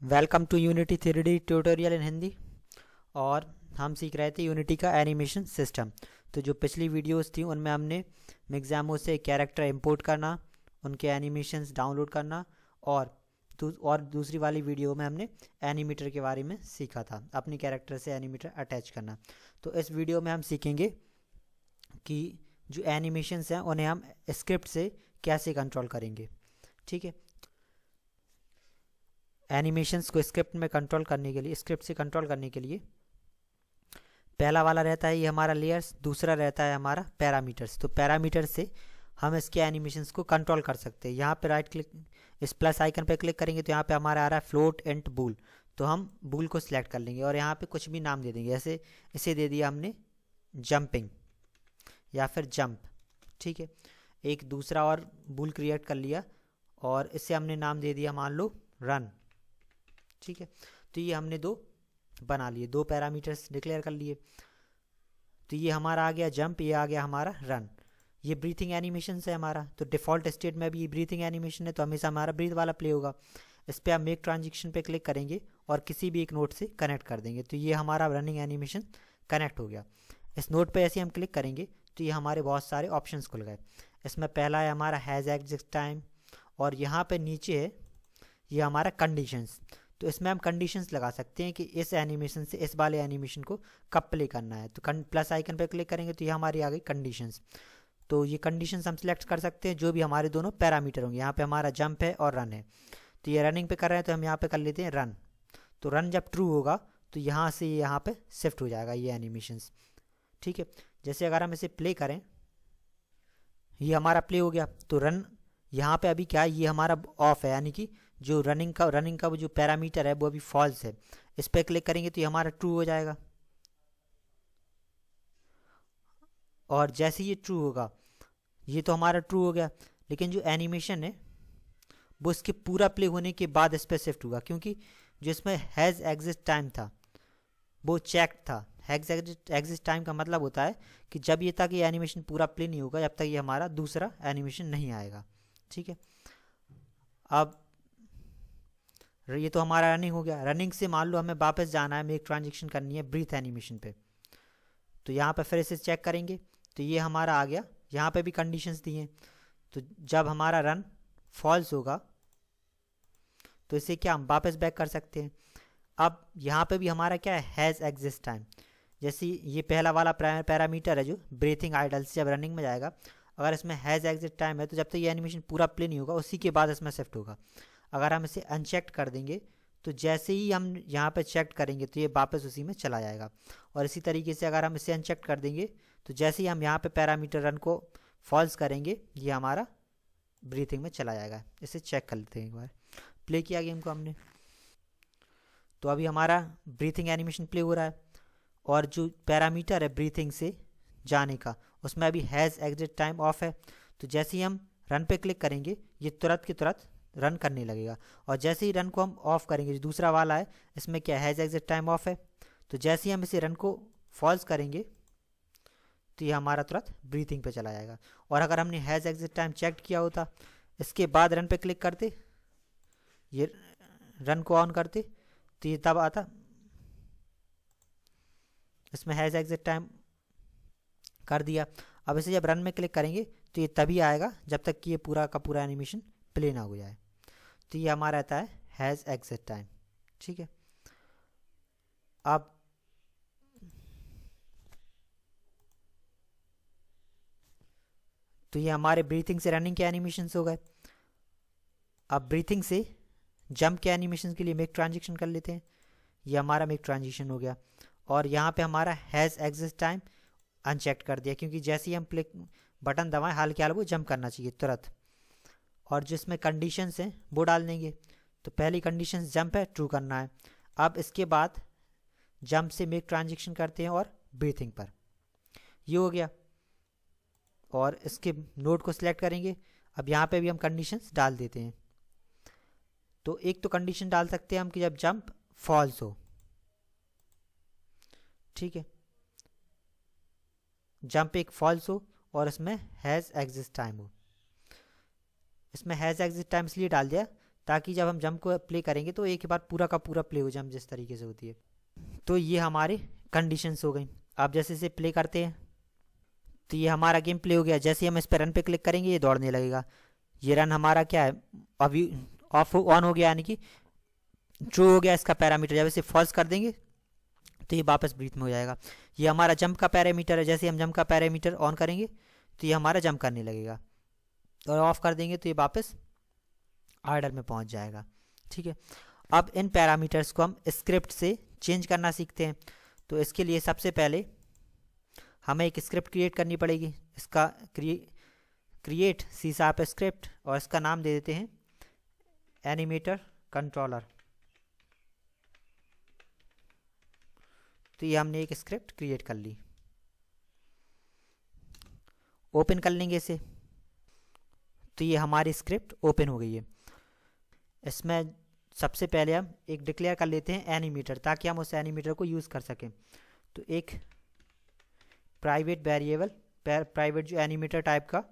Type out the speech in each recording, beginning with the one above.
Welcome to Unity 3D tutorial in Hindi. और हम सीख रहे थे यूनिटी का एनिमेशन सिस्टम। तो जो पिछली वीडियोस थी उनमें हमने मिक्जामो से कैरेक्टर इंपोर्ट करना, उनके एनिमेशंस डाउनलोड करना और दूसरी वाली वीडियो में हमने एनिमेटर के बारे में सीखा था, अपनी कैरेक्टर से एनिमेटर अटैच करना। तो इस वीडियो में हम सीखेंगे कि जो एनिमेशंस हैं उन्हें हम स्क्रिप्ट से कैसे कंट्रोल करेंगे। ठीक है, एनिमेशंस को स्क्रिप्ट में कंट्रोल करने के लिए, स्क्रिप्ट से कंट्रोल करने के लिए पहला वाला रहता है ये हमारा लेयर्स, दूसरा रहता है हमारा पैरामीटर्स। तो पैरामीटर्स से हम इसके एनिमेशंस को कंट्रोल कर सकते हैं। यहाँ पे राइट क्लिक, इस प्लस आइकन पे क्लिक करेंगे तो यहाँ पे हमारा आ रहा है फ्लोट एंड बूल। तो हम बूल को सिलेक्ट कर लेंगे और यहाँ पे कुछ भी नाम दे देंगे। ऐसे इसे दे दिया हमने जंपिंग या फिर जंप। ठीक है, एक दूसरा और बूल क्रिएट कर लिया और इसे हमने नाम दे दिया मान लो रन। ठीक है, तो ये हमने दो बना लिए, दो पैरामीटर्स डिक्लेयर कर लिए। तो ये हमारा आ गया जंप, ये आ गया हमारा रन। ये ब्रीथिंग एनिमेशन है हमारा। तो डिफ़ॉल्ट स्टेट में भी ये ब्रीथिंग एनिमेशन है तो हमेशा हमारा ब्रीथ वाला प्ले होगा। इस पर हम मेक ट्रांजेक्शन पे क्लिक करेंगे और किसी भी एक नोट से कनेक्ट कर देंगे। तो ये हमारा रनिंग एनिमेशन कनेक्ट हो गया। इस नोट पे ऐसे हम क्लिक करेंगे तो ये हमारे बहुत सारे ऑप्शंस खुल गए। इसमें पहला है हमारा हैज़ एग्जिस्ट टाइम और यहाँ पे नीचे है ये हमारा कंडीशंस। तो इसमें हम कंडीशंस लगा सकते हैं कि इस एनिमेशन से इस वाले एनिमेशन को कब प्ले करना है। तो प्लस आइकन पर क्लिक करेंगे तो ये हमारी आ गई कंडीशंस। तो ये कंडीशंस हम सिलेक्ट कर सकते हैं जो भी हमारे दोनों पैरामीटर होंगे। यहाँ पे हमारा जंप है और रन है, तो ये रनिंग पे कर रहे हैं तो हम यहाँ पे कर लेते हैं रन। तो रन जब ट्रू होगा तो यहाँ से ये यहाँ पे शिफ्ट हो जाएगा ये एनिमेशंस। ठीक है, जैसे अगर हम इसे प्ले करें, ये हमारा प्ले हो गया। तो रन यहाँ पे अभी क्या है, ये हमारा ऑफ है, यानी कि जो रनिंग का वो जो पैरामीटर है वो अभी फॉल्स है। इस पर क्लिक करेंगे तो ये हमारा ट्रू हो जाएगा। और जैसे ये ट्रू होगा, ये तो हमारा ट्रू हो गया, लेकिन जो एनिमेशन है वो इसके पूरा प्ले होने के बाद इस पर शिफ्ट होगा, क्योंकि जो इसमें हैज़ एग्जिस्ट टाइम था वो चेक था। हैज़ एग्जिस्ट टाइम का मतलब होता है कि जब ये तक ये एनिमेशन पूरा प्ले नहीं होगा जब तक ये हमारा दूसरा एनिमेशन नहीं आएगा। ठीक है, अब ये तो हमारा रनिंग हो गया। रनिंग से मान लो हमें वापस जाना है, मेक ट्रांजेक्शन करनी है ब्रीथ एनिमेशन पे। तो यहाँ पे फिर इसे चेक करेंगे तो ये हमारा आ गया। यहाँ पे भी कंडीशंस दी हैं। तो जब हमारा रन फॉल्स होगा तो इसे क्या हम वापस बैक कर सकते हैं। अब यहाँ पे भी हमारा क्या है, हैज़ एग्जिस्ट टाइम। जैसे ये पहला वाला पैरामीटर है जो ब्रीथिंग आइडल से जब रनिंग में जाएगा, अगर इसमें हैज़ एग्जिस्ट टाइम है तो जब तक ये एनिमेशन पूरा प्ले नहीं होगा उसी के बाद इसमें शिफ्ट होगा। अगर हम इसे अनचेक कर देंगे तो जैसे ही हम यहाँ पे चेक करेंगे तो ये वापस उसी में चला जाएगा। और इसी तरीके से अगर हम इसे अनचेक कर देंगे तो जैसे ही हम यहाँ पे पैरामीटर रन को फॉल्स करेंगे ये हमारा ब्रीथिंग में चला जाएगा। इसे चेक कर लेते हैं, एक बार प्ले किया गेम को हमने तो अभी हमारा ब्रीथिंग एनिमेशन प्ले हो रहा है। और जो पैरामीटर है ब्रीथिंग से जाने का उसमें अभी हैज़ एग्जिट टाइम ऑफ है। तो जैसे ही हम रन पे क्लिक करेंगे ये तुरंत की तुरंत रन करने लगेगा। और जैसे ही रन को हम ऑफ करेंगे, जो दूसरा वाला है इसमें क्या हैज़ एग्जिट टाइम ऑफ है, तो जैसे ही हम इसे रन को फॉल्स करेंगे तो ये हमारा तुरंत ब्रीथिंग पे चला जाएगा। और अगर हमने हैज़ एग्जिट टाइम चेक किया होता, इसके बाद रन पे क्लिक करते, ये रन को ऑन करते तो ये तब आता, इसमें हैज़ एग्जिट टाइम कर दिया। अब इसे जब रन में क्लिक करेंगे तो ये तभी आएगा जब तक कि ये पूरा का पूरा एनिमेशन प्ले ना हो जाए। तो ये हमारा रहता है हैज़ एग्जिट टाइम। ठीक है, अब तो ये हमारे ब्रीथिंग से रनिंग के एनिमेशन हो गए। अब ब्रीथिंग से जंप के एनिमेशन के लिए मेक ट्रांजेक्शन कर लेते हैं। ये हमारा मेक ट्रांजेक्शन हो गया और यहाँ पे हमारा हैज़ एग्जिस्ट टाइम अनचेक कर दिया, क्योंकि जैसे ही हम प्ले बटन दबाएं हाल के हाल वो जंप करना चाहिए तुरंत। और जिसमें कंडीशंस हैं वो डाल देंगे। तो पहली कंडीशन जंप है, ट्रू करना है। अब इसके बाद जंप से मेक ट्रांजेक्शन करते हैं और ब्रीथिंग पर, ये हो गया। और इसके नोड को सिलेक्ट करेंगे। अब यहाँ पे भी हम कंडीशंस डाल देते हैं। तो एक तो कंडीशन डाल सकते हैं हम कि जब जंप फॉल्स हो, ठीक है, जंप एक फॉल्स हो और इसमें हैज़ एग्जिस्ट टाइम हो। इसमें हैज़ एग्जिस्ट टाइम इसलिए डाल दिया ताकि जब हम जंप को प्ले करेंगे तो एक ही बार पूरा का पूरा प्ले हो जंप जिस तरीके से होती है। तो ये हमारी कंडीशंस हो गई। अब जैसे इसे प्ले करते हैं तो ये हमारा गेम प्ले हो गया। जैसे ही हम इस पर रन पे क्लिक करेंगे ये दौड़ने लगेगा। ये रन हमारा क्या है, अभी ऑफ ऑन हो गया, यानी कि ट्रू हो गया इसका पैरामीटर। जब इसे फॉल्स कर देंगे तो ये वापस ब्रीथ में हो जाएगा। ये हमारा जंप का पैरामीटर है। जैसे हम जंप का पैरामीटर ऑन करेंगे तो ये हमारा जंप करने लगेगा, और ऑफ कर देंगे तो ये वापस आइडल में पहुंच जाएगा। ठीक है, अब इन पैरामीटर्स को हम स्क्रिप्ट से चेंज करना सीखते हैं। तो इसके लिए सबसे पहले हमें एक स्क्रिप्ट क्रिएट करनी पड़ेगी। इसका क्रिएट सी शार्प स्क्रिप्ट, और इसका नाम दे देते हैं एनिमेटर कंट्रोलर। तो ये हमने एक स्क्रिप्ट क्रिएट कर ली। ओपन कर लेंगे इसे तो ये हमारी स्क्रिप्ट ओपन हो गई है। इसमें सबसे पहले हम एक डिक्लेयर कर लेते हैं एनिमेटर, ताकि हम उस एनिमेटर को यूज़ कर सकें। तो एक प्राइवेट वेरिएबल, प्राइवेट जो एनिमेटर टाइप का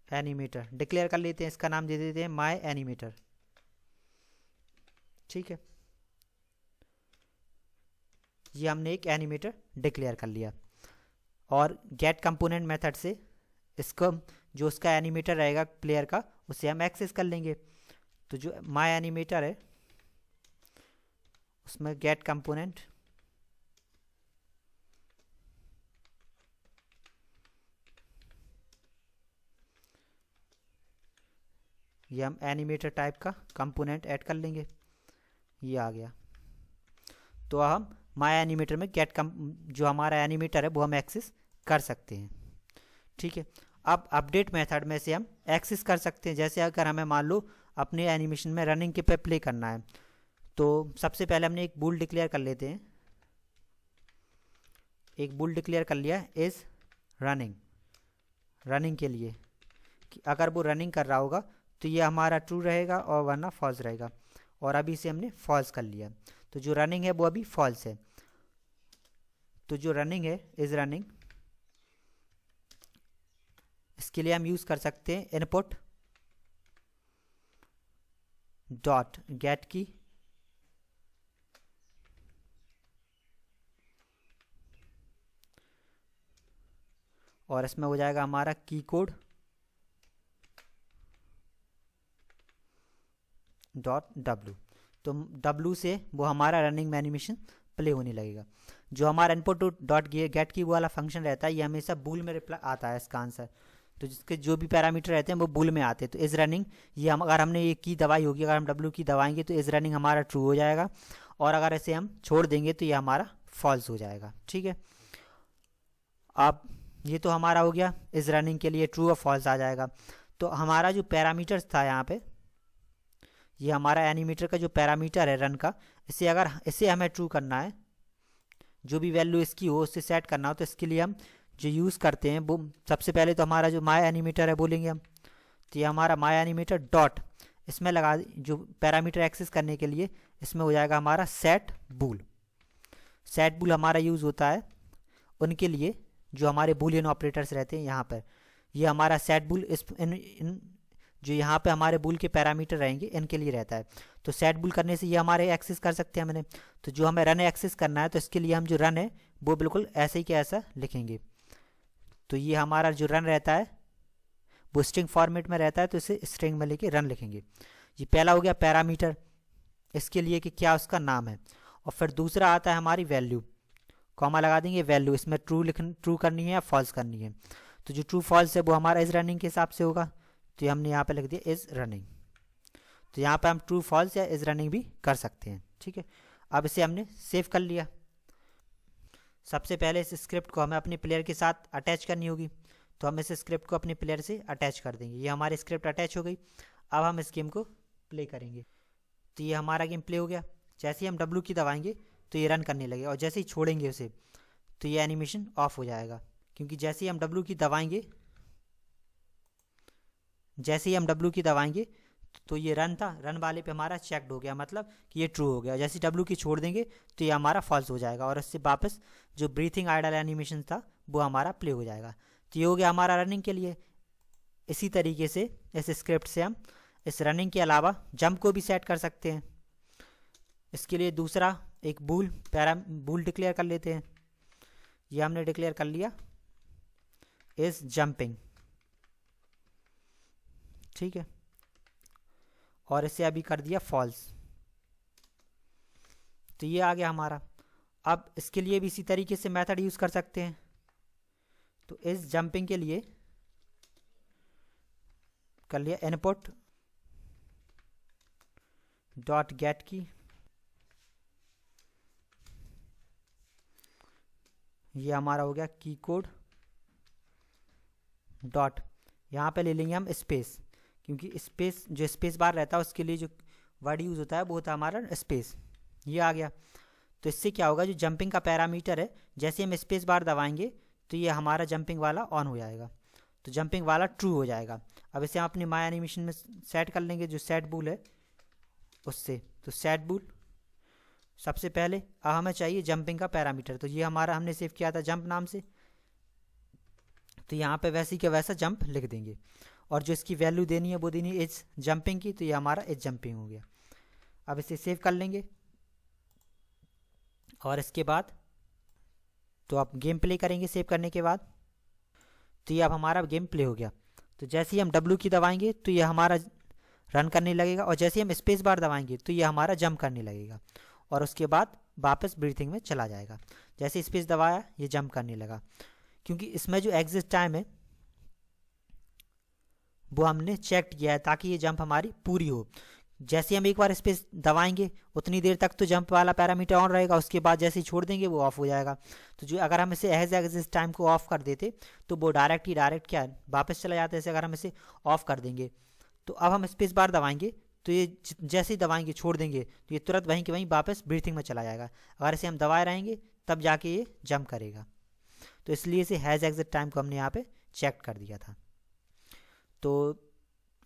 एनिमेटर डिक्लेयर कर लेते हैं। इसका नाम दे देते हैं माय एनिमेटर। ठीक है, ये हमने एक एनिमेटर डिक्लेयर कर लिया। और गेट कंपोनेंट मेथड से इसको जो उसका एनिमेटर रहेगा प्लेयर का, उसे हम एक्सेस कर लेंगे। तो जो माय एनिमेटर है उसमें गेट कंपोनेंट ये हम एनिमेटर टाइप का कंपोनेंट ऐड कर लेंगे। ये आ गया। तो हम माय एनिमेटर में जो हमारा एनिमेटर है वो हम एक्सेस कर सकते हैं। ठीक है, अब अपडेट मेथड में से हम एक्सेस कर सकते हैं। जैसे अगर हमें मान लो अपने एनिमेशन में रनिंग के पे प्ले करना है, तो सबसे पहले हमने एक बूल डिक्लेयर कर लेते हैं। एक बूल डिक्लेयर कर लिया इज रनिंग, रनिंग के लिए कि अगर वो रनिंग कर रहा होगा तो ये हमारा ट्रू रहेगा और वरना फॉल्स रहेगा। और अभी इसे हमने फॉल्स कर लिया, तो जो रनिंग है वो अभी फॉल्स है। तो जो रनिंग है इज रनिंग, इसके लिए हम यूज कर सकते हैं इनपुट डॉट गेट की और इसमें हो जाएगा हमारा की कोड डॉट डब्लू। तो डब्लू से वो हमारा रनिंग में एनिमेशन प्ले होने लगेगा। जो हमारा इनपुट डॉट गेट की वाला फंक्शन रहता है ये हमेशा बूल में रिप्लाई आता है इसका आंसर। तो जिसके जो भी पैरामीटर रहते हैं वो बूल में आते हैं। तो इज रनिंग ये हम अगर हमने ये की दबाई होगी, अगर हम डब्लू की दबाएंगे तो इज रनिंग हमारा ट्रू हो जाएगा, और अगर इसे हम छोड़ देंगे तो ये हमारा फॉल्स हो जाएगा। ठीक है, अब ये तो हमारा हो गया इज रनिंग के लिए ट्रू और फॉल्स आ जाएगा। तो हमारा जो पैरामीटर्स था यहाँ पे, ये हमारा एनिमेटर का जो पैरामीटर है रन का, इसे हमें ट्रू करना है, जो भी वैल्यू इसकी हो उससे सेट करना हो। तो इसके लिए हम जो यूज़ करते हैं वो सबसे पहले तो हमारा जो माय एनिमेटर है बोलेंगे हम। तो ये हमारा माय एनिमेटर डॉट इसमें लगा, जो पैरामीटर एक्सेस करने के लिए इसमें हो जाएगा हमारा सेट बूल। सेट बूल हमारा यूज़ होता है उनके लिए जो हमारे बूलियन ऑपरेटर्स रहते हैं यहाँ पर। ये हमारा सेट बूल इन जो यहाँ पे हमारे बूल के पैरामीटर रहेंगे इनके लिए रहता है। तो सेट बूल करने से ये हमारे एक्सेस कर सकते हैं हमने। तो जो हमें रन एक्सेस करना है तो इसके लिए हम जो रन है वो बिल्कुल ऐसे ही कि ऐसा लिखेंगे। तो ये हमारा जो रन रहता है वो स्ट्रिंग फॉर्मेट में रहता है, तो इसे स्ट्रिंग में लेके रन लिखेंगे। ये पहला हो गया पैरामीटर, इसके लिए कि क्या उसका नाम है। और फिर दूसरा आता है हमारी वैल्यू, कॉमा लगा देंगे वैल्यू, इसमें ट्रू करनी है या फॉल्स करनी है। तो जो ट्रू फॉल्स है वो हमारा इज रनिंग के हिसाब से होगा। तो ये हमने यहाँ पे लिख दिया इज रनिंग। तो यहाँ पे हम ट्रू फॉल्स या इज रनिंग भी कर सकते हैं। ठीक है, अब इसे हमने सेव कर लिया। सबसे पहले इस स्क्रिप्ट को हमें अपने प्लेयर के साथ अटैच करनी होगी। तो हम इस स्क्रिप्ट को अपने प्लेयर से अटैच कर देंगे। ये हमारी स्क्रिप्ट अटैच हो गई। अब हम इस गेम को प्ले करेंगे। तो ये हमारा गेम प्ले हो गया। जैसे ही हम डब्लू की दबाएंगे तो ये रन करने लगेगा, और जैसे ही छोड़ेंगे उसे तो ये एनिमेशन ऑफ हो जाएगा, क्योंकि जैसे ही हम डब्लू की दबाएंगे तो ये रन था, रन वाले पे हमारा चेक्ड हो गया, मतलब कि ये ट्रू हो गया। जैसे डब्लू की छोड़ देंगे तो ये हमारा फॉल्स हो जाएगा, और इससे वापस जो ब्रीथिंग आइडल एनिमेशन था वो हमारा प्ले हो जाएगा। तो ये हो गया हमारा रनिंग के लिए। इसी तरीके से इस स्क्रिप्ट से हम इस रनिंग के अलावा जंप को भी सेट कर सकते हैं। इसके लिए दूसरा एक बूल डिक्लेयर कर लेते हैं। ये हमने डिक्लेयर कर लिया इज जंपिंग, ठीक है, और इसे अभी कर दिया फॉल्स। तो ये आ गया हमारा। अब इसके लिए भी इसी तरीके से मेथड यूज कर सकते हैं। तो इस जंपिंग के लिए कर लिया इनपुट डॉट गेट की, ये हमारा हो गया की कोड डॉट, यहाँ पे ले लेंगे हम स्पेस, क्योंकि स्पेस जो स्पेस बार रहता है उसके लिए जो वर्ड यूज होता है वो होता है हमारा स्पेस। ये आ गया। तो इससे क्या होगा, जो जंपिंग का पैरामीटर है जैसे हम स्पेस बार दबाएंगे तो ये हमारा जंपिंग वाला ऑन हो जाएगा, तो जंपिंग वाला ट्रू हो जाएगा। अब इसे हम अपने माय एनिमेशन में सेट कर लेंगे, जो सेट बूल है उससे। तो सेट बूल सबसे पहले अब हमें चाहिए जंपिंग का पैरामीटर, तो ये हमारा हमने सेव किया था जंप नाम से, तो यहाँ पे वैसे के वैसा जंप लिख देंगे, और जो इसकी वैल्यू देनी है वो देनी है इज जंपिंग की, तो ये हमारा इज जंपिंग हो गया। अब इसे सेव कर लेंगे, और इसके बाद तो आप गेम प्ले करेंगे सेव करने के बाद, तो ये अब हमारा गेम प्ले हो गया। तो जैसे ही हम W की दबाएंगे तो ये हमारा रन करने लगेगा, और जैसे ही हम स्पेस बार दबाएंगे तो ये हमारा जंप करने लगेगा, और उसके बाद वापस ब्रीथिंग में चला जाएगा। जैसे स्पेस दबाया ये जंप करने लगा, क्योंकि इसमें जो एग्जिट टाइम है वो हमने चेक किया है ताकि ये जंप हमारी पूरी हो। जैसे हम एक बार स्पेस दबाएंगे उतनी देर तक तो जंप वाला पैरामीटर ऑन रहेगा, उसके बाद जैसे ही छोड़ देंगे वो ऑफ हो जाएगा। तो जो अगर हम इसे एज एग्जिस्ट टाइम को ऑफ कर देते तो वो डायरेक्ट क्या है वापस चला जाता है। जैसे अगर हम इसे ऑफ कर देंगे तो अब हम स्पेस बार दबाएंगे तो ये जैसे ही दबाएंगे छोड़ देंगे तो ये तुरंत वहीं के वहीं वापस ब्रीथिंग में चला जाएगा। अगर इसे हम दबाए रहेंगे तब जाके ये जंप करेगा, तो इसलिए इसे हैज़ एग्जिट टाइम को हमने यहाँ पे चेक कर दिया था। तो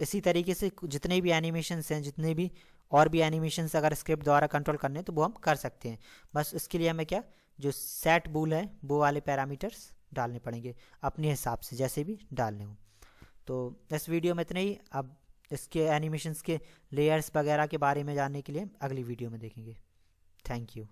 इसी तरीके से जितने भी एनिमेशंस हैं, जितने भी और भी एनिमेशंस अगर स्क्रिप्ट द्वारा कंट्रोल करने तो वो हम कर सकते हैं। बस इसके लिए हमें क्या, जो सेट बूल है वो वाले पैरामीटर्स डालने पड़ेंगे अपने हिसाब से, जैसे भी डालने हो। तो इस वीडियो में इतना ही। अब इसके एनिमेशंस के लेयर्स वगैरह के बारे में जानने के लिए अगली वीडियो में देखेंगे। Thank you.